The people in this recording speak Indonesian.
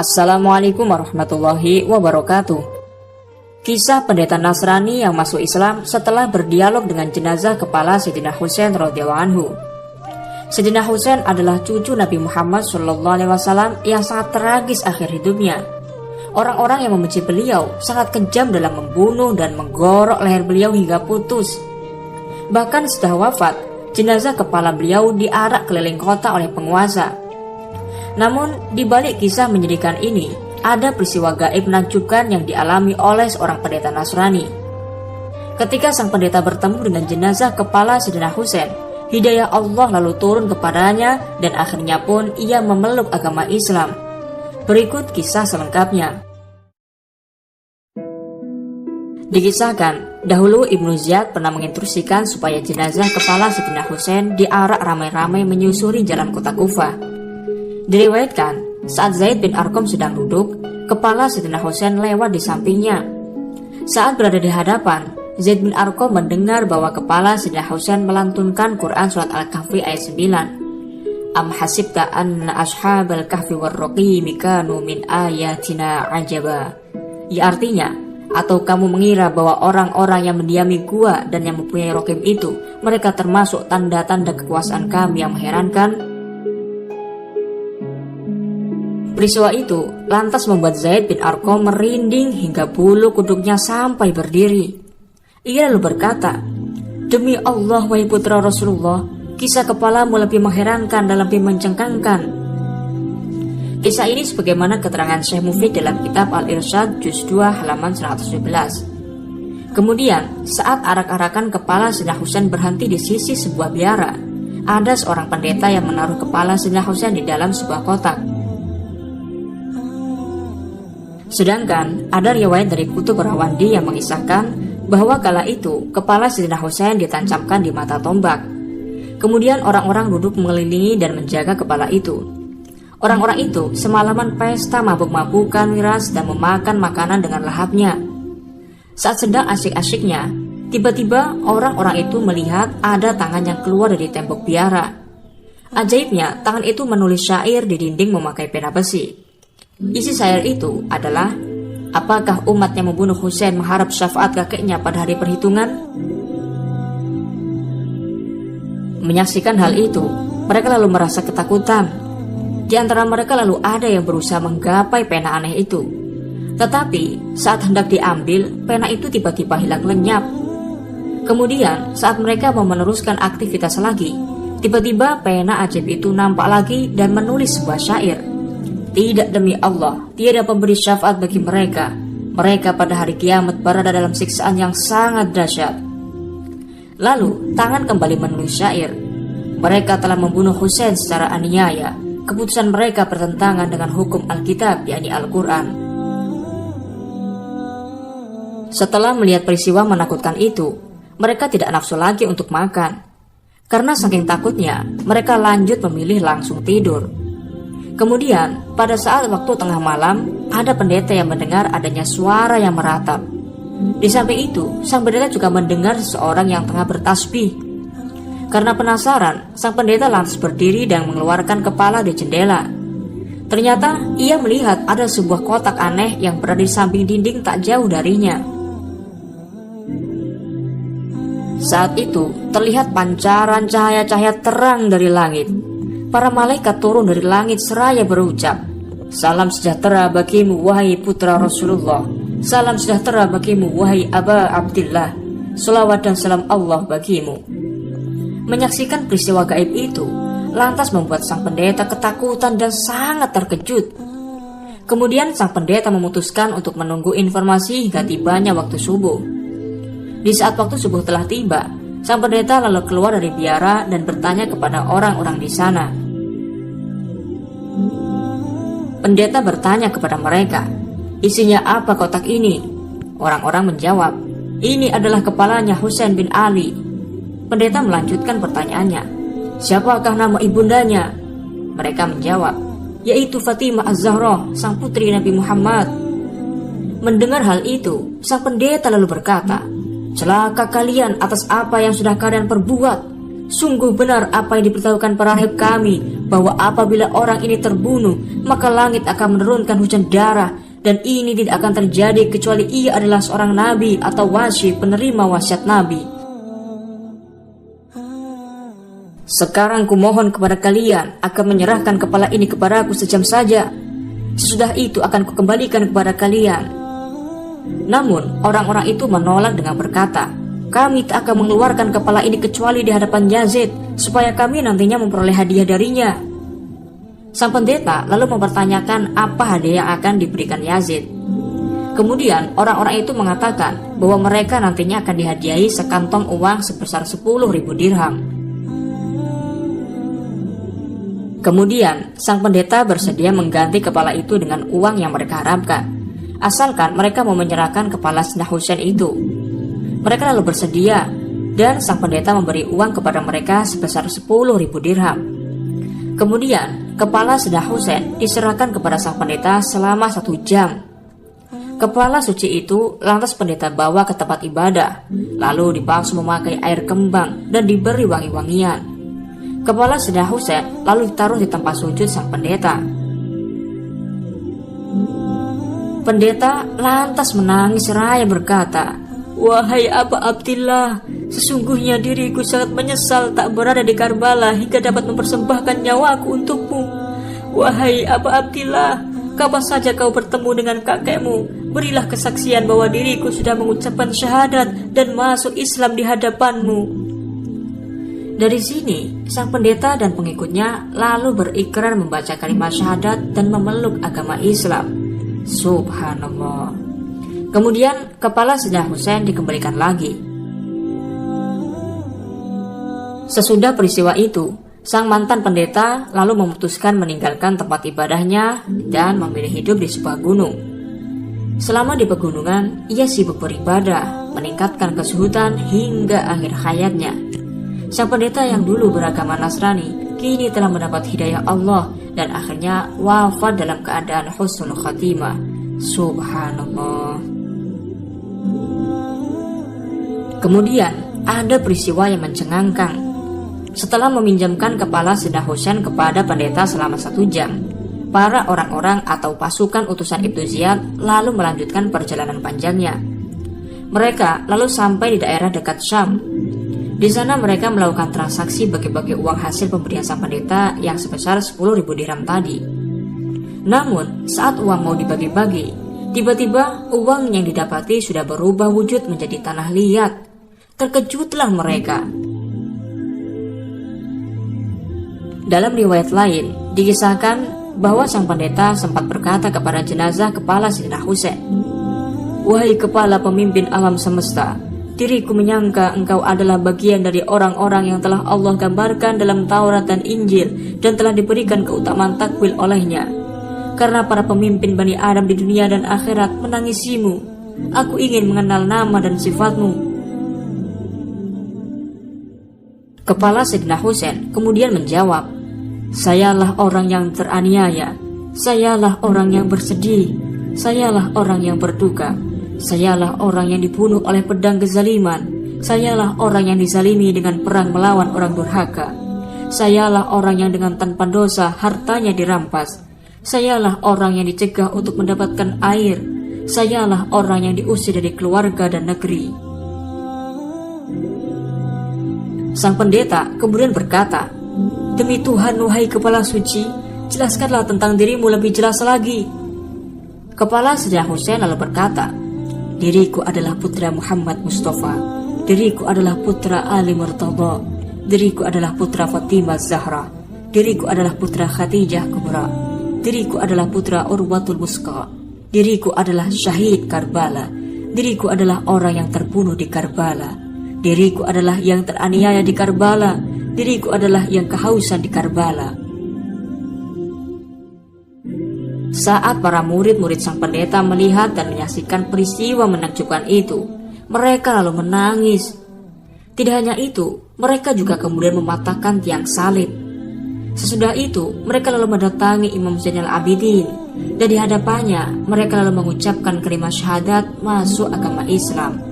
Assalamualaikum warahmatullahi wabarakatuh. Kisah pendeta Nasrani yang masuk Islam setelah berdialog dengan jenazah kepala Sayyidina Husain radhiyallahu anhu. Sayyidina Husain adalah cucu Nabi Muhammad SAW yang sangat tragis akhir hidupnya. Orang-orang yang membenci beliau sangat kejam dalam membunuh dan menggorok leher beliau hingga putus. Bahkan setelah wafat, jenazah kepala beliau diarak keliling kota oleh penguasa. Namun, di balik kisah menyedihkan ini, ada peristiwa gaib menakjubkan yang dialami oleh seorang pendeta Nasrani. Ketika sang pendeta bertemu dengan jenazah kepala Sayyidina Husain, hidayah Allah lalu turun kepadanya dan akhirnya pun ia memeluk agama Islam. Berikut kisah selengkapnya. Dikisahkan, dahulu Ibnu Ziyad pernah menginstruksikan supaya jenazah kepala Sayyidina Husain diarak ramai-ramai menyusuri jalan kota Kufah. Diriwayatkan, saat Zaid bin Arqam sedang duduk, kepala Sayyidina Husain lewat di sampingnya. Saat berada di hadapan, Zaid bin Arqam mendengar bahwa kepala Sayyidina Husain melantunkan Quran surat Al-Kahfi ayat 9. Am hasibta anna ashabal kahfi warraqimi kanu min ayatina ajaba. Ya, artinya, atau kamu mengira bahwa orang-orang yang mendiami gua dan yang mempunyai rokim itu, mereka termasuk tanda-tanda kekuasaan kami yang mengherankan? Peristiwa itu lantas membuat Zaid bin Arqam merinding hingga bulu kuduknya sampai berdiri. Ia lalu berkata, "Demi Allah, wahai putra Rasulullah, kisah kepalamu lebih mengherankan dan lebih mencengkangkan." Kisah ini sebagaimana keterangan Syekh Mufid dalam kitab Al-Irsyad Juz 2 halaman 117. Kemudian, saat arak-arakan kepala Sayyidina Husain berhenti di sisi sebuah biara, ada seorang pendeta yang menaruh kepala Sayyidina Husain di dalam sebuah kotak. Sedangkan ada riwayat dari Kutub Rawandi yang mengisahkan bahwa kala itu kepala Sayyidina Husain ditancapkan di mata tombak. Kemudian orang-orang duduk mengelilingi dan menjaga kepala itu. Orang-orang itu semalaman pesta mabuk-mabukan miras dan memakan makanan dengan lahapnya. Saat sedang asyik-asyiknya, tiba-tiba orang-orang itu melihat ada tangan yang keluar dari tembok biara. Ajaibnya, tangan itu menulis syair di dinding memakai pena besi. Isi syair itu adalah, apakah umat yang membunuh Husain mengharap syafaat kakeknya pada hari perhitungan? Menyaksikan hal itu, mereka lalu merasa ketakutan. Di antara mereka lalu ada yang berusaha menggapai pena aneh itu. Tetapi saat hendak diambil, pena itu tiba-tiba hilang lenyap. Kemudian saat mereka mau meneruskan aktivitas lagi, tiba-tiba pena ajaib itu nampak lagi dan menulis sebuah syair. Tidak, demi Allah, tiada pemberi syafaat bagi mereka. Mereka pada hari kiamat berada dalam siksaan yang sangat dahsyat. Lalu, tangan kembali menulis syair. Mereka telah membunuh Husain secara aniaya. Keputusan mereka bertentangan dengan hukum Alkitab, yakni Al-Quran. Setelah melihat peristiwa menakutkan itu, mereka tidak nafsu lagi untuk makan. Karena saking takutnya, mereka lanjut memilih langsung tidur. Kemudian, pada saat waktu tengah malam, ada pendeta yang mendengar adanya suara yang meratap. Di samping itu, sang pendeta juga mendengar seseorang yang tengah bertasbih. Karena penasaran, sang pendeta lantas berdiri dan mengeluarkan kepala di jendela. Ternyata, ia melihat ada sebuah kotak aneh yang berada di samping dinding tak jauh darinya. Saat itu, terlihat pancaran cahaya-cahaya terang dari langit. Para malaikat turun dari langit seraya berucap, "Salam sejahtera bagimu wahai putra Rasulullah. Salam sejahtera bagimu wahai Aba Abdillah. Salawat dan salam Allah bagimu." Menyaksikan peristiwa gaib itu lantas membuat sang pendeta ketakutan dan sangat terkejut. Kemudian sang pendeta memutuskan untuk menunggu informasi hingga tibanya waktu subuh. Di saat waktu subuh telah tiba, sang pendeta lalu keluar dari biara dan bertanya kepada orang-orang di sana. Pendeta bertanya kepada mereka, "Isinya apa kotak ini?" Orang-orang menjawab, "Ini adalah kepalanya Husain bin Ali." Pendeta melanjutkan pertanyaannya, "Siapakah nama ibundanya?" Mereka menjawab, "Yaitu Fatimah Az-Zahra, sang putri Nabi Muhammad." Mendengar hal itu, sang pendeta lalu berkata, "Celaka kalian atas apa yang sudah kalian perbuat. Sungguh benar apa yang diberitahukan para rahib kami, bahwa apabila orang ini terbunuh, maka langit akan menurunkan hujan darah, dan ini tidak akan terjadi kecuali ia adalah seorang nabi atau wasi penerima wasiat nabi. Sekarang kumohon kepada kalian akan menyerahkan kepala ini kepadaku sejam saja. Sesudah itu akan kukembalikan kepada kalian. Namun orang-orang itu menolak dengan berkata, kami tak akan mengeluarkan kepala ini kecuali di hadapan Yazid, supaya kami nantinya memperoleh hadiah darinya. Sang pendeta lalu mempertanyakan apa hadiah yang akan diberikan Yazid. Kemudian orang-orang itu mengatakan bahwa mereka nantinya akan dihadiahi sekantong uang sebesar 10.000 dirham. Kemudian sang pendeta bersedia mengganti kepala itu dengan uang yang mereka harapkan, asalkan mereka mau menyerahkan kepala Sayyidina Husain itu. Mereka lalu bersedia, dan sang pendeta memberi uang kepada mereka sebesar 10.000 dirham. Kemudian kepala Sayyidina Husain diserahkan kepada sang pendeta selama 1 jam. Kepala suci itu lantas pendeta bawa ke tempat ibadah, lalu dipaksa memakai air kembang dan diberi wangi-wangian. Kepala Sayyidina Husain lalu ditaruh di tempat sujud sang pendeta. Pendeta lantas menangis seraya berkata, wahai Aba Abdillah, sesungguhnya diriku sangat menyesal tak berada di Karbala hingga dapat mempersembahkan nyawaku untukmu. Wahai Aba Abdillah, kapan saja kau bertemu dengan kakekmu, berilah kesaksian bahwa diriku sudah mengucapkan syahadat dan masuk Islam di hadapanmu. Dari sini, sang pendeta dan pengikutnya lalu berikrar membaca kalimat syahadat dan memeluk agama Islam. Subhanallah. Kemudian kepala Sayyidina Husain dikembalikan lagi. Sesudah peristiwa itu, sang mantan pendeta lalu memutuskan meninggalkan tempat ibadahnya dan memilih hidup di sebuah gunung. Selama di pegunungan, ia sibuk beribadah, meningkatkan kesuhutan hingga akhir hayatnya. Sang pendeta yang dulu beragama Nasrani kini telah mendapat hidayah Allah dan akhirnya wafat dalam keadaan husnul khatimah. Subhanallah. Kemudian ada peristiwa yang mencengangkan. Setelah meminjamkan kepala Sayyidina Husain kepada pendeta selama 1 jam, para orang-orang atau pasukan utusan Ibnu Ziyad lalu melanjutkan perjalanan panjangnya. Mereka lalu sampai di daerah dekat Syam. Di sana mereka melakukan transaksi bagi-bagi uang hasil pemberian sang pendeta yang sebesar 10.000 dirham tadi. Namun saat uang mau dibagi-bagi, tiba-tiba uang yang didapati sudah berubah wujud menjadi tanah liat. Terkejutlah mereka. Dalam riwayat lain dikisahkan bahwa sang pendeta sempat berkata kepada jenazah kepala Sayyidina Husain, wahai kepala pemimpin alam semesta, diriku menyangka engkau adalah bagian dari orang-orang yang telah Allah gambarkan dalam Taurat dan Injil dan telah diberikan keutamaan takwil olehnya. Karena para pemimpin Bani Adam di dunia dan akhirat menangisimu, aku ingin mengenal nama dan sifatmu. Kepala Sayyidina Husain kemudian menjawab, sayalah orang yang teraniaya, sayalah orang yang bersedih, sayalah orang yang berduka, sayalah orang yang dibunuh oleh pedang kezaliman, sayalah orang yang dizalimi dengan perang melawan orang durhaka, sayalah orang yang dengan tanpa dosa hartanya dirampas, sayalah orang yang dicegah untuk mendapatkan air, sayalah orang yang diusir dari keluarga dan negeri. Sang pendeta kemudian berkata, demi Tuhan wahai kepala suci, jelaskanlah tentang dirimu lebih jelas lagi. Kepala Sayyidina Husain lalu berkata, diriku adalah putra Muhammad Mustafa, diriku adalah putra Ali Murtada, diriku adalah putra Fatimah Zahra, diriku adalah putra Khadijah Kubra, diriku adalah putra Urwatul Wuska, diriku adalah syahid Karbala, diriku adalah orang yang terbunuh di Karbala, diriku adalah yang teraniaya di Karbala, diriku adalah yang kehausan di Karbala. Saat para murid-murid sang pendeta melihat dan menyaksikan peristiwa menakjubkan itu, mereka lalu menangis. Tidak hanya itu, mereka juga kemudian mematahkan tiang salib. Sesudah itu, mereka lalu mendatangi Imam Zainal Abidin, dan di hadapannya mereka lalu mengucapkan kalimat syahadat masuk agama Islam.